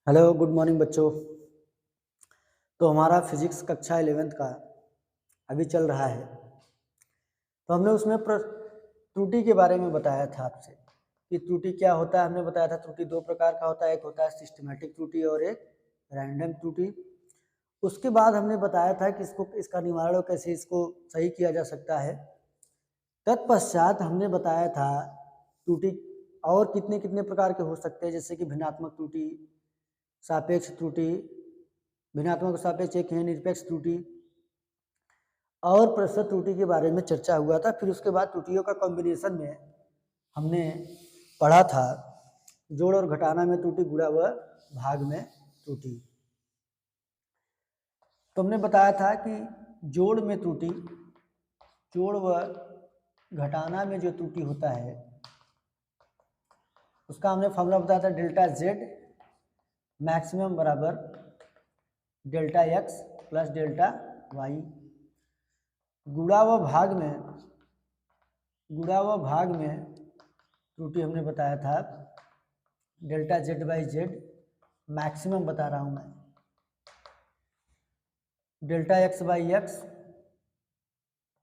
Hello good morning बच्चों। तो हमारा फिजिक्स कक्षा 11th का अभी चल रहा है। तो हमने उसमें त्रुटि के बारे में बताया था आपसे कि त्रुटि क्या होता है। हमने बताया था त्रुटि दो प्रकार का होता है, एक होता है सिस्टमेटिक त्रुटि और एक रैंडम त्रुटि। उसके बाद हमने बताया था कि इसका निवारण कैसे इसको सही किया जा सकता है। तत्पश्चात हमने बताया था त्रुटि और कितने कितने प्रकार के हो सकते हैं, जैसे कि भिन्नात्मक त्रुटि, सापेक्ष त्रुटि, भिन्नात्मक सापेक्ष एक है, निरपेक्ष त्रुटि और प्रतिशत त्रुटि के बारे में चर्चा हुआ था। फिर उसके बाद त्रुटियों का कॉम्बिनेशन में हमने पढ़ा था जोड़ और घटाना में त्रुटि, गुणा व भाग में त्रुटि। तो हमने बताया था कि जोड़ में त्रुटि, जोड़ व घटाना में जो त्रुटि होता है उसका हमने फॉर्मूला बताया था डेल्टा जेड मैक्सिमम बराबर delta X plus delta Y. गुणा व भाग में त्रुटि हमने बताया था delta Z by Z, maximum बता रहा हूं मैं, delta X by X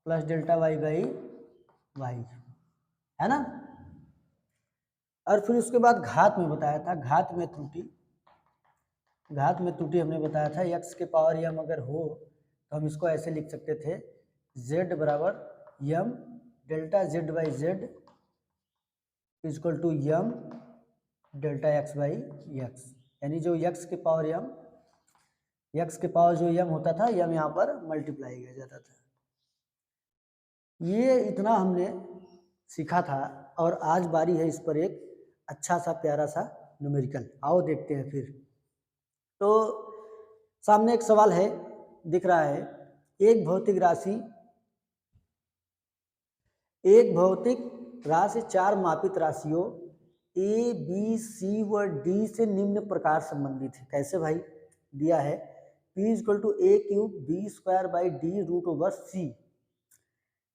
plus delta Y by Y, है ना। और फिर उसके बाद घात में बताया था, घात में हमने बताया था एक्स के पावर यम अगर हो तो हम इसको ऐसे लिख सकते थे z बराबर M delta Z by Z equal to M delta X by X, यानी जो एक्स के पावर जो यम होता था, यम यहाँ पर मल्टीप्लाई किया जाता था। ये इतना हमने सीखा था और आज बारी है इस पर एक अच्छा सा प्यारा सा न्यूमेरिकल। आओ देखते हैं फिर। तो सामने एक सवाल है, दिख रहा है, एक भौतिक राशि चार मापित राशियों ए बी सी व डी से निम्न प्रकार संबंधित है। कैसे भाई? दिया है P equal to A cube B square by D root over C.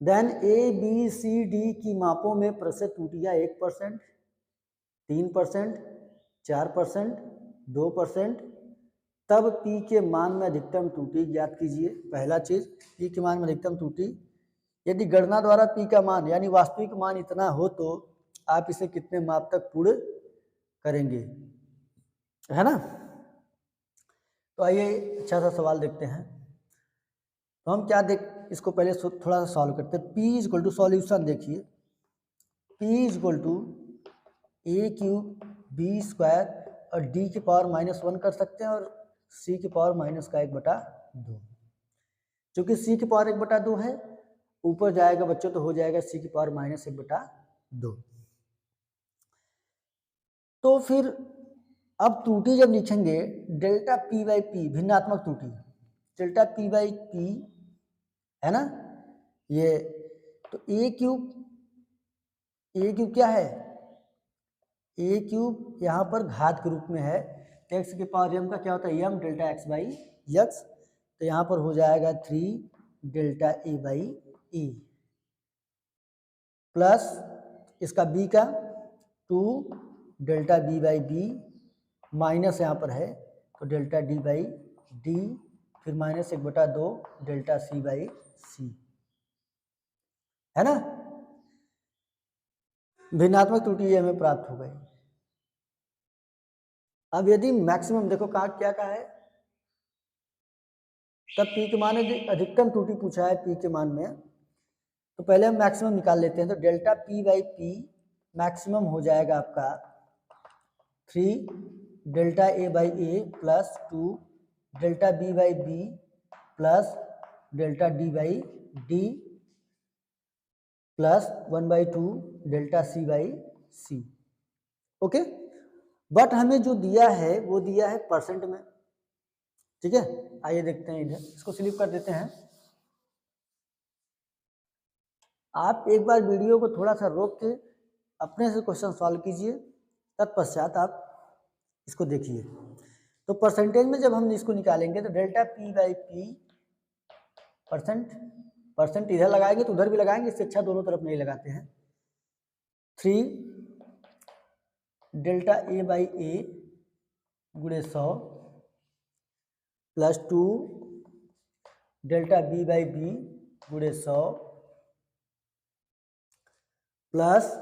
Then A B C D की मापों में प्रतिशत त्रुटियां 1%, 3%, 4%, 2%। तब P के मान में अधिकतम त्रुटि ज्ञात कीजिए। पहला चीज, P के मान में अधिकतम त्रुटि। यदि गणना द्वारा P का मान यानी वास्तविक मान इतना हो तो आप इसे कितने माप तक पूर्ण करेंगे, है ना। तो आइए अच्छा सा सवाल देखते हैं। तो हम क्या इसको पहले थोड़ा सा सॉल्व करते हैं। P इक्वल टू, सॉल्यूशन देखिए, P equal to A cube B square और डी की पावर -1 कर सकते हैं और सी की पावर -1/2। चूंकि सी की पावर 1/2 है, ऊपर जाएगा बच्चों तो हो जाएगा सी की पावर -1/2। तो फिर अब त्रुटि जब लिखेंगे डेल्टा पी बाई पी, भिन्नात्मक त्रुटि डेल्टा पी बाई पी, है ना। ये तो ए क्यूब क्या है? ए क्यूब यहाँ पर घात के रूप में है, एक्स के पावर यम का क्या होता है, M delta X by X. तो यहाँ पर हो जाएगा 3 delta A by E plus इसका बी का 2 delta B by B minus यहाँ पर है तो डेल्टा डी बाई डी, फिर -1/2 डेल्टा सी बाई सी, है ना। भिन्नात्मक त्रुटि ये हमें प्राप्त हो गई। अब यदि मैक्सिमम देखो क्या कहा है, तब P के मान अधिकतम त्रुटि पूछा है P के मान में, तो पहले हम मैक्सिमम निकाल लेते हैं। तो delta P by P maximum हो जाएगा आपका 3 delta A by A plus 2 delta B by B plus delta D by D plus 1/2 delta C by C। Okay, but हमें जो दिया है वो दिया है परसेंट में, ठीक है। आइए देखते हैं, इधर इसको स्लिप कर देते हैं। आप एक बार वीडियो को थोड़ा सा रोक के अपने से क्वेश्चन सॉल्व कीजिए, तत्पश्चात आप इसको देखिए। तो परसेंटेज में जब हम इसको निकालेंगे तो delta P by P percent इधर लगाएंगे तो उधर भी लगाएंगे, इससे अच्छा दोनों तरफ नहीं लगाते हैं। 3 डेल्टा A बाई A गुणे 100 plus 2 delta B by B गुणे 100 plus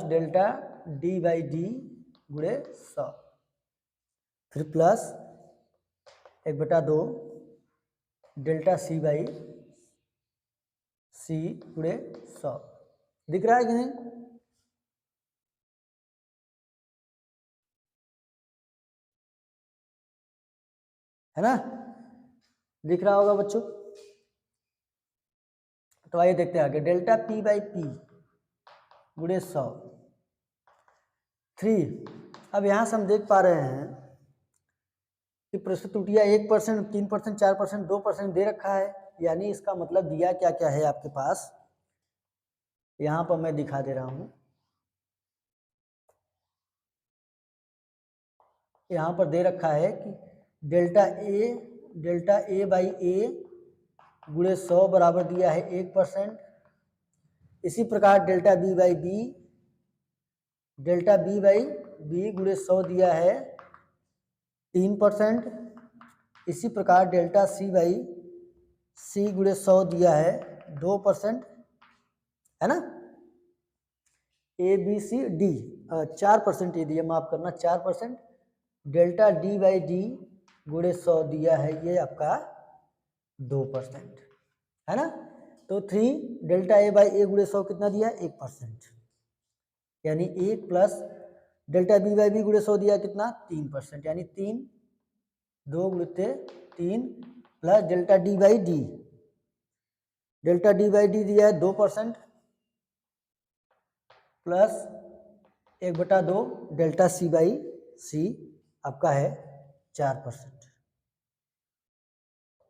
delta D by D गुणे 100, फिर plus 1/2 delta C by C गुणे 100। दिख रहा है कि नहीं? है ना, दिख रहा होगा बच्चों। तो आइए देखते हैं आगे, डेल्टा पी बाई पी गुणे 100 3। अब यहाँ से हम देख पा रहे हैं कि प्रतिशत त्रुटियां 1%, 3%, 4%, 2% दे रखा है, यानी इसका मतलब दिया क्या क्या है आपके पास, यहाँ पर मैं दिखा दे रहा हूँ। यहाँ पर दे रखा है कि डेल्टा ए बाई ए गुणे 100 बराबर दिया है 1%। इसी प्रकार डेल्टा बी बाई बी गुणे 100 दिया है 3%। इसी प्रकार डेल्टा सी बाई सी गुणे 100 दिया है 2%, है ना। ए बी सी डी 4% ये दिया, माफ करना 4%। डेल्टा डी बाई डी गुणे 100 दिया है ये आपका 2%, है ना। तो 3 डेल्टा ए बाई ए गुणे 100 कितना दिया है 1%, यानी 1 plus delta B by B गुणे 100 दिया कितना 3%, यानी 3 2 गुणित 3 plus delta D by D दिया है 2% plus 1/2 delta C by C आपका है 4%।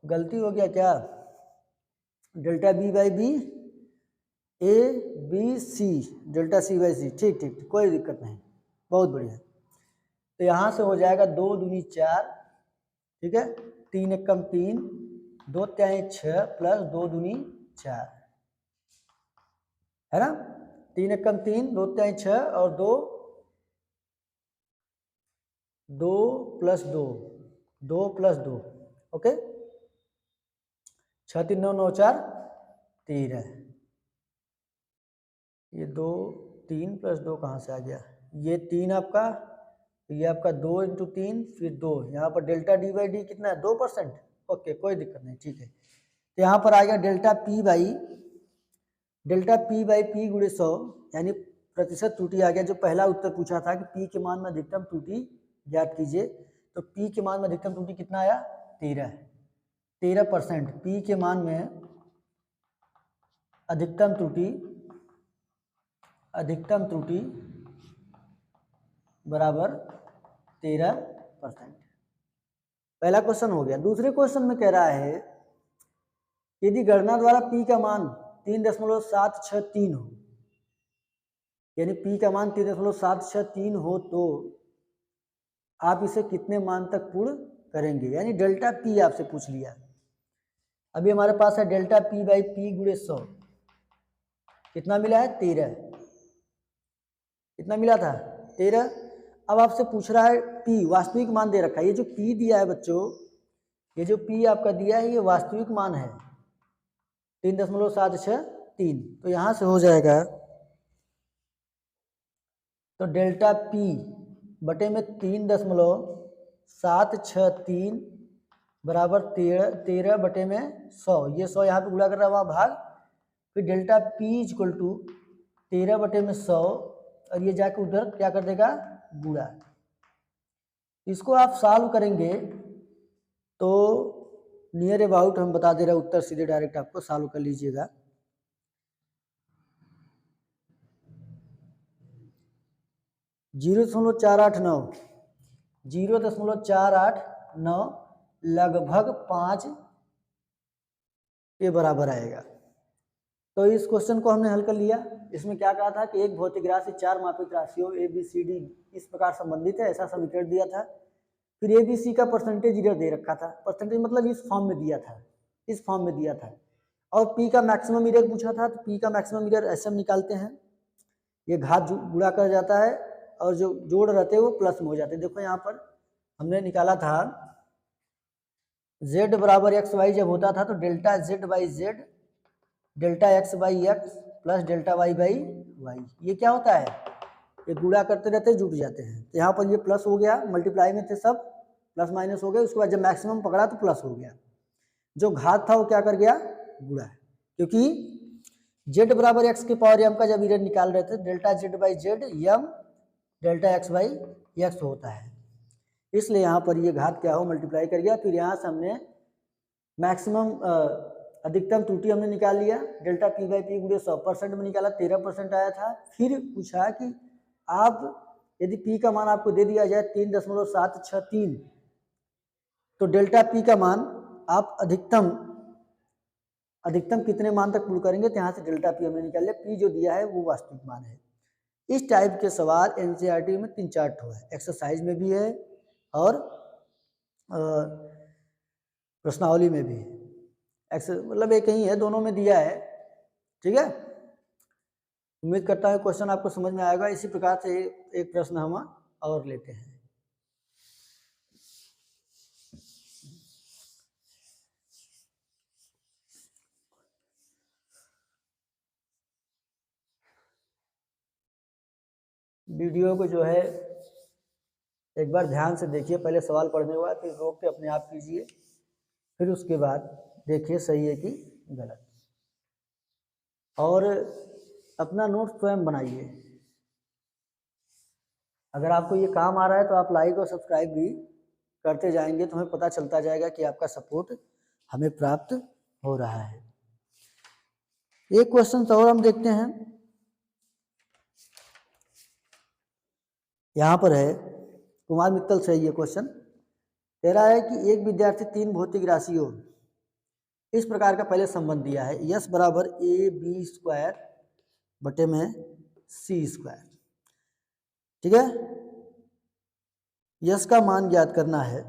गलती हो गया क्या? Delta B by B A B C delta C by C, ठीक ठीक, कोई दिक्कत नहीं, बहुत बढ़िया। तो यहाँ से हो जाएगा 2 दूनी 4, ठीक है, 3 एकम 3, 2 त्याई 6 प्लस 2 दूनी 4, है ना। 3 एकम 3, 2 त्याई 6 और 2 प्लस 2 प्लस 2, ओके। 6 3 9 9 4 13, ये 2 3 प्लस 2 कहाँ से आ गया, ये 3 आपका, ये आपका 2 इंटू 3 फिर 2, यहाँ पर डेल्टा डी बाई डी कितना है 2%, ओके कोई दिक्कत नहीं, ठीक है। तो यहाँ पर आ गया डेल्टा पी बाई पी गुणे 100, यानी प्रतिशत त्रुटि आ गया। जो पहला उत्तर पूछा था कि पी के मान में अधिकतम त्रुटि ज्ञात कीजिए, तो पी के मान में अधिकतम त्रुटि कितना आया 13%। पी के मान में अधिकतम त्रुटि बराबर 13%। पहला क्वेश्चन हो गया। दूसरे क्वेश्चन में कह रहा है यदि गणना द्वारा पी का मान 3.763 हो, यानी पी का मान 3.763 हो तो आप इसे कितने मान तक पूर्ण करेंगे, यानी डेल्टा पी आपसे पूछ लिया। अभी हमारे पास है डेल्टा पी बाई पी गुणे 100, कितना मिला है 13, कितना मिला था 13। अब आपसे पूछ रहा है पी, वास्तविक मान दे रखा है। ये जो पी दिया है बच्चों, ये जो पी आपका दिया है ये वास्तविक मान है 3.763। तो यहाँ से हो जाएगा, तो डेल्टा पी बटे में 3.763 बराबर 13 बटे में 100, ये 100 यहाँ पे गुणा कर रहा है वहाँ भाग, फिर डेल्टा पी इक्वल टू 13 बटे में 100 और ये जाके उधर क्या कर देगा गुणा। इसको आप सॉल्व करेंगे तो नियर अबाउट हम बता दे रहे हैं उत्तर, सीधे डायरेक्ट आपको सॉल्व कर लीजिएगा। जीरो 0.489 लगभग 5 के बराबर आएगा। तो इस क्वेश्चन को हमने हल कर लिया। इसमें क्या कहा था कि एक भौतिक राशि 4 मापित राशियों ए बी सी डी इस प्रकार संबंधित है, ऐसा समीकरण दिया था। फिर ए बी सी का परसेंटेज इधर दे रखा था, परसेंटेज मतलब इस फॉर्म में दिया था, इस फॉर्म में दिया था। और पी का मैक्सिमम इधर पूछा था, तो पी का मैक्सिमम इधर ऐसे हम निकालते हैं, ये घात गुणा कर जाता है और जो जोड़ रहते हैं वो प्लस में हो जाते हैं। देखो यहाँ पर हमने निकाला था z बराबर एक्स वाई जब होता था तो delta z by Z delta X by X plus delta Y by Y, ये क्या होता है, ये गुणा करते रहते जुट जाते हैं। तो यहाँ पर ये प्लस हो गया, मल्टीप्लाई में थे सब, प्लस माइनस हो गए, उसके बाद जब मैक्सिमम पकड़ा तो प्लस हो गया, जो घात था वो क्या कर गया, गुणा, क्योंकि z बराबर एक्स के पावर m का जब इधर निकाल रहे थे delta z by Z M delta X by X होता है, इसलिए यहाँ पर ये घात क्या हो मल्टीप्लाई कर गया। फिर यहाँ से हमने मैक्सिमम अधिकतम त्रुटि हमने निकाल लिया, डेल्टा पी बाई पी गुणे 100% में निकाला, 13% आया था। फिर पूछा कि आप यदि पी का मान आपको दे दिया जाए 3.763 तो डेल्टा पी का मान आप अधिकतम कितने मान तक पूर्ण करेंगे, तो यहाँ से डेल्टा पी हमने निकाल लिया, पी जो दिया है वो वास्तविक मान है। इस टाइप के सवाल एनसीईआरटी में 3-4 ठो है, एक्सरसाइज में भी है और प्रश्नावली में भी है, मतलब एक ही है, दोनों में दिया है, ठीक है। उम्मीद करता हूँ क्वेश्चन आपको समझ में आएगा। इसी प्रकार से एक प्रश्न हम और लेते हैं। वीडियो को जो है एक बार ध्यान से देखिए, पहले सवाल पढ़ने के बाद फिर रोक के अपने आप कीजिए, फिर उसके बाद देखिए सही है कि गलत, और अपना नोट स्वयं बनाइए। अगर आपको ये काम आ रहा है तो आप लाइक और सब्सक्राइब भी करते जाएंगे तो हमें पता चलता जाएगा कि आपका सपोर्ट हमें प्राप्त हो रहा है। एक क्वेश्चन और हम देखते हैं, यहाँ पर है कुमार मित्तल से ये क्वेश्चन कह रहा है कि एक विद्यार्थी 3 भौतिक राशियों इस प्रकार का पहले संबंध दिया है, यस बराबर ए बी स्क्वायर बटे में सी स्क्वायर, ठीक है। यस का मान ज्ञात करना है,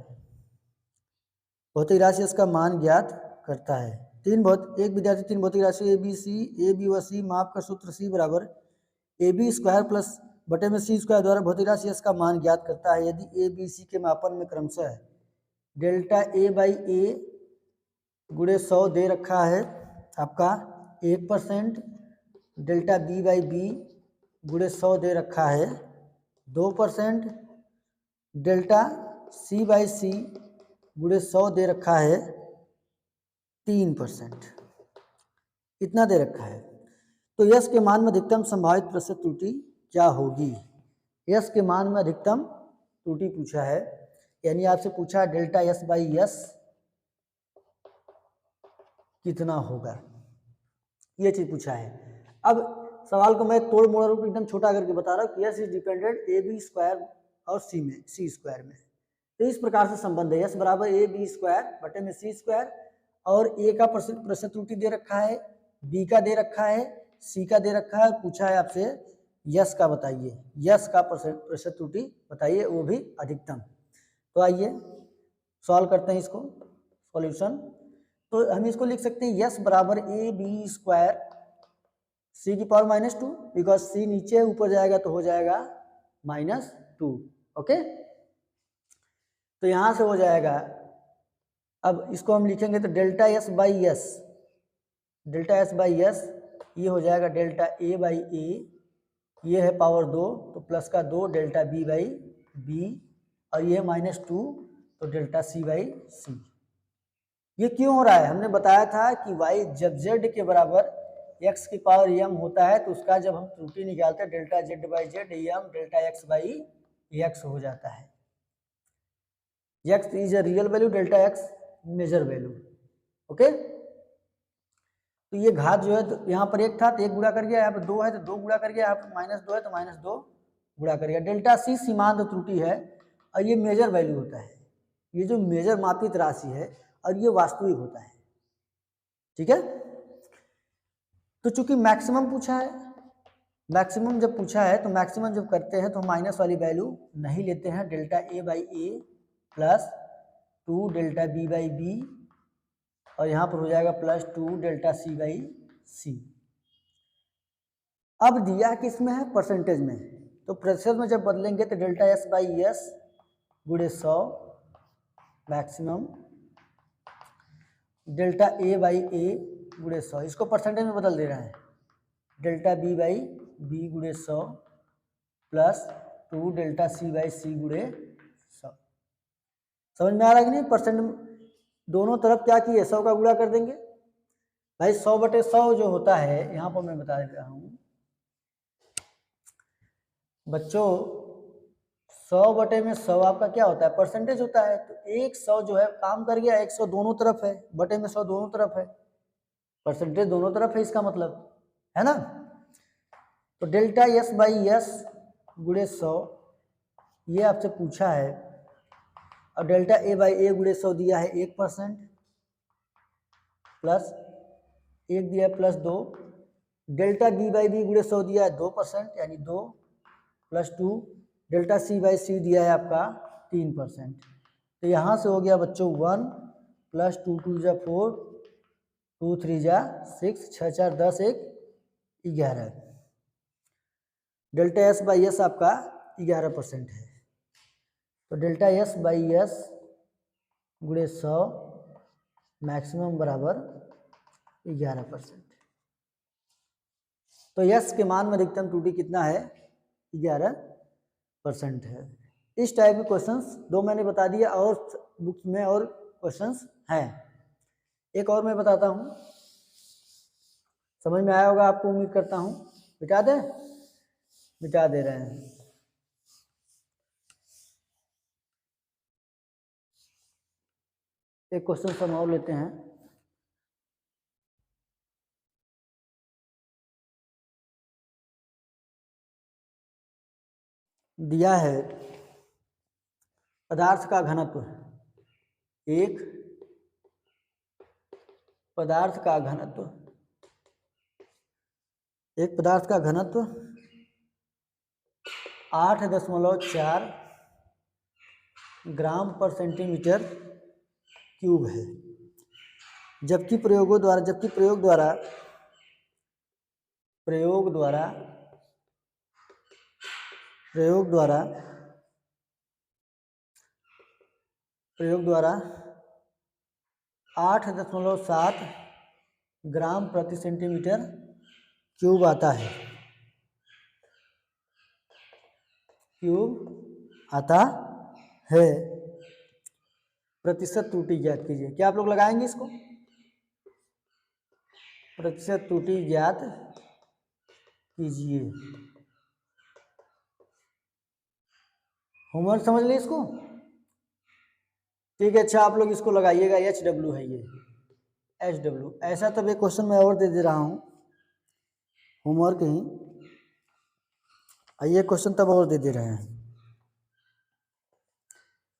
भौतिक राशि यस का मान ज्ञात करता है। एक विद्यार्थी 3 भौतिक राशि ए बी व सी माप का सूत्र सी बराबर ए बी स्क्वायर प्लस बटे में सी स्क्वायर द्वारा भौतिक राशि यस का मान ज्ञात करता है। यदि ए बी सी के मापन में क्रमशः डेल्टा ए बाई ए गुणे 100 दे रखा है आपका 1%, डेल्टा बी बाई बी गुणे 100 दे रखा है 2%, डेल्टा सी बाई सी गुणे 100 दे रखा है 3%, इतना दे रखा है, तो यस के मान में अधिकतम संभावित प्रतिशत त्रुटि क्या होगी। यस के मान में अधिकतम त्रुटि पूछा है, यानी आपसे पूछा डेल्टा यस बाई यस कितना होगा, ये चीज पूछा है। अब सवाल को मैं तोड़ मोड़ रूप एकदम छोटा करके बता रहा हूँ कि S is dependent A B square और सी स्क्वायर में, तो इस प्रकार से संबंध है, यस बराबर ए बी स्क्वायर बटे में सी स्क्वायर, और ए का प्रतिशत त्रुटि दे रखा है, बी का दे रखा है, सी का दे रखा है, पूछा है आपसे यस का बताइए, यस का प्रतिशत त्रुटि बताइए, वो भी अधिकतम। तो आइए सॉल्व करते हैं इसको, सॉल्यूशन। तो हम इसको लिख सकते हैं यस बराबर ए बी स्क्वायर सी की पावर -2, बिकॉज सी नीचे ऊपर जाएगा तो हो जाएगा -2, ओके। तो यहां से हो जाएगा, अब इसको हम लिखेंगे तो delta S by S, delta S by S ये हो जाएगा डेल्टा ए बाई ए, ये है पावर 2 तो प्लस का 2 डेल्टा बी बाई बी, और ये -2 तो डेल्टा सी बाई सी। ये क्यों हो रहा है, हमने बताया था कि y जब z के बराबर x की पावर m होता है तो उसका जब हम त्रुटि निकालते हैं delta z by Z m delta x by x हो जाता है। x is a real value, delta x measure value, okay. तो ये घात जो है तो यहाँ पर 1 था तो 1 गुणा कर गया, यहाँ पर 2 है तो 2 गुणा कर गया, यहाँ पर -2 है तो -2 गुणा कर गया। डेल्टा c सीमांत त्रुटि है और ये मेजर वैल्यू होता है, ये जो मेजर मापित राशि है और ये वास्तविक होता है, ठीक है। तो चूंकि मैक्सिमम पूछा है, मैक्सिमम जब पूछा है तो मैक्सिमम जब करते हैं तो माइनस वाली वैल्यू नहीं लेते हैं, delta A by A plus 2 delta B by B, और यहाँ पर हो जाएगा +2 डेल्टा सी बाई सी। अब दिया किस में है, परसेंटेज में, तो प्रतिशत में जब बदलेंगे तो डेल्टा एस बाई एस गुणे 100 मैक्सिमम, डेल्टा ए बाई ए गुणे 100, इसको परसेंटेज में बदल दे रहे हैं, डेल्टा बी बाई बी गुणे 100 plus 2 delta C by C गुणे 100। समझ में आ रहा है कि नहीं? परसेंट दोनों तरफ क्या किए, 100 का गुणा कर देंगे भाई। 100/100 जो होता है, यहाँ पर मैं बता दे रहा हूँ बच्चों, 100/100 आपका क्या होता है, परसेंटेज होता है। तो 100 जो है काम कर गया, 100 दोनों तरफ है, बटे में 100 दोनों तरफ है, परसेंटेज दोनों तरफ है, इसका मतलब है ना। तो डेल्टा एस बाई एस गुणे 100 ये आपसे पूछा है, और डेल्टा ए बाई ए गुणे 100 दिया है 1%, प्लस 1 दिया है plus 2, delta B by B गुणे 100 दिया है 2% यानी 2 plus 2, delta C by C दिया है आपका 3%। तो यहाँ से हो गया बच्चों 1 प्लस 2 2 जा 4, 2 3 जा 6, 6 4 10, 1 11। डेल्टा एस बाई एस आपका 11% है। तो डेल्टा एस बाई एस गुणे 100 मैक्सिमम बराबर 11%। तो यस के मान में अधिकतम त्रुटि कितना है, 11% है। इस टाइप के क्वेश्चंस दो मैंने बता दिया, और बुक्स में और क्वेश्चंस हैं। एक और मैं बताता हूँ, समझ में आया होगा आपको, उम्मीद करता हूँ। मिटा दें? मिटा दे रहे हैं। एक क्वेश्चन हम और लेते हैं। दिया है पदार्थ का घनत्व, एक पदार्थ का घनत्व, एक पदार्थ का घनत्व 8.4 ग्राम पर सेंटीमीटर क्यूब है, जबकि प्रयोग द्वारा 8.7 ग्राम प्रति सेंटीमीटर क्यूब आता है, प्रतिशत त्रुटि ज्ञात कीजिए। क्या आप लोग लगाएंगे इसको? प्रतिशत त्रुटि ज्ञात कीजिए। होमवर्क समझ लिए इसको? ठीक है, अच्छा आप लोग इसको लगाइएगा। HW है ये, HW। ऐसा तब एक क्वेश्चन मैं और दे दे रहा हूँ होमवर्क ही, ये क्वेश्चन तब और दे दे रहे हैं।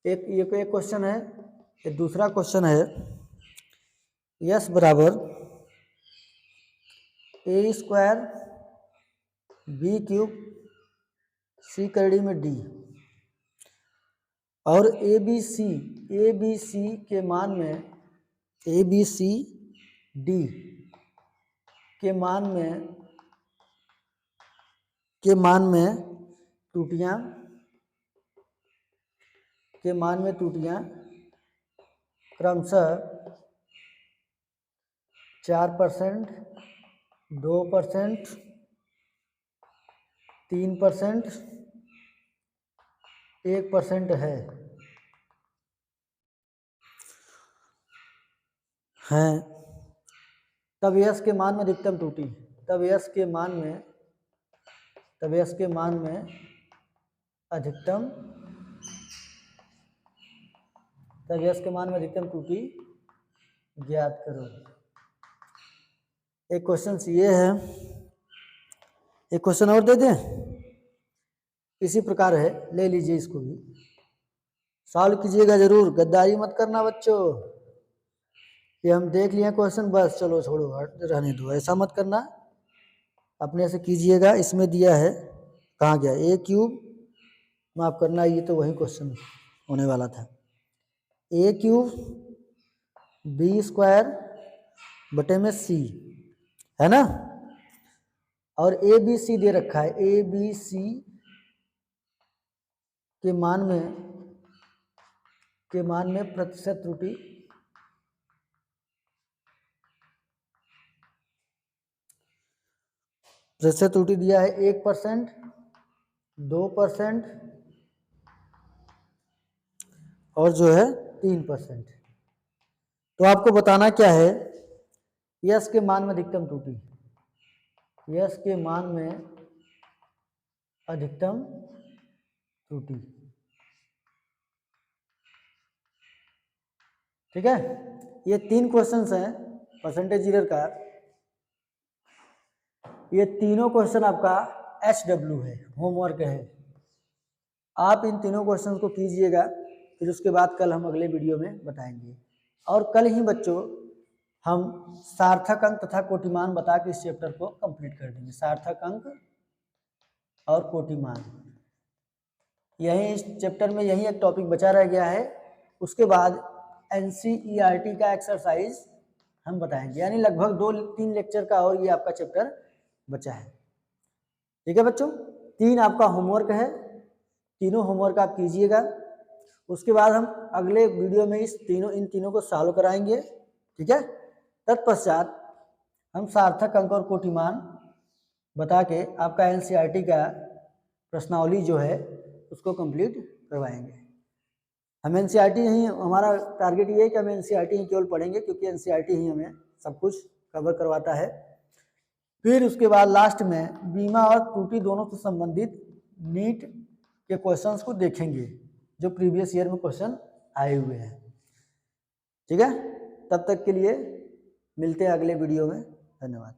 एक क्वेश्चन है, एक दूसरा क्वेश्चन है, यस बराबर A² B³ C करड़ी में D, और ABC के मान में ABCD के मान में त्रुटियां क्रमशः 4%, 2%, 3%, 1% है। तब यस के मान में अधिकतम त्रुटि, तब यस के मान में अधिकतम त्रुटि ज्ञात करो। एक क्वेश्चन ये है, एक क्वेश्चन और दे दें, इसी प्रकार है, ले लीजिए, इसको भी सॉल्व कीजिएगा जरूर, गद्दारी मत करना बच्चों। ये हम देख लिए क्वेश्चन, बस चलो छोड़ो, रहने दो, ऐसा मत करना, अपने से कीजिएगा। इसमें दिया है, कहाँ गया, A³ माफ करना, ये तो वही क्वेश्चन होने वाला था, A³ B² बटे में C है ना, और ABC दे रखा है, ABC के मान में प्रतिशत त्रुटि दिया है 1%, 2% और जो है 3%। तो आपको बताना क्या है, यस के मान में अधिकतम त्रुटि, यस के मान में अधिकतम त्रुटि, ठीक है। ये 3 क्वेश्चंस हैं परसेंटेज एरर का, ये तीनों क्वेश्चन आपका HW है, होमवर्क है। आप इन तीनों क्वेश्चंस को कीजिएगा, फिर उसके बाद कल हम अगले वीडियो में बताएंगे। और कल ही बच्चों हम सार्थक अंक तथा कोटिमान बता के इस चैप्टर को कंप्लीट कर देंगे। सार्थक अंक और कोटिमान, यही इस चैप्टर में यही एक टॉपिक बचा रह गया है। उसके बाद NCERT का एक्सरसाइज हम बताएंगे, यानी लगभग 2-3 लेक्चर का और ये आपका चैप्टर बचा है, ठीक है बच्चों। 3 आपका होमवर्क है, तीनों होमवर्क आप कीजिएगा। उसके बाद हम अगले वीडियो में इन तीनों को सॉल्व कराएंगे, ठीक है। तत्पश्चात हम सार्थक अंक और कोटिमान बता के आपका NCERT का प्रश्नावली जो है उसको कंप्लीट करवाएंगे। हम NCERT ही, हमारा टारगेट ये है कि हम NCERT ही केवल पढ़ेंगे, क्योंकि NCERT ही हमें सब कुछ कवर करवाता है। फिर उसके बाद लास्ट में बीमा और त्रुटि दोनों से संबंधित नीट के क्वेश्चंस को देखेंगे, जो प्रीवियस ईयर में क्वेश्चन आए हुए हैं, ठीक है। तब तक के लिए मिलते हैं अगले वीडियो में, धन्यवाद।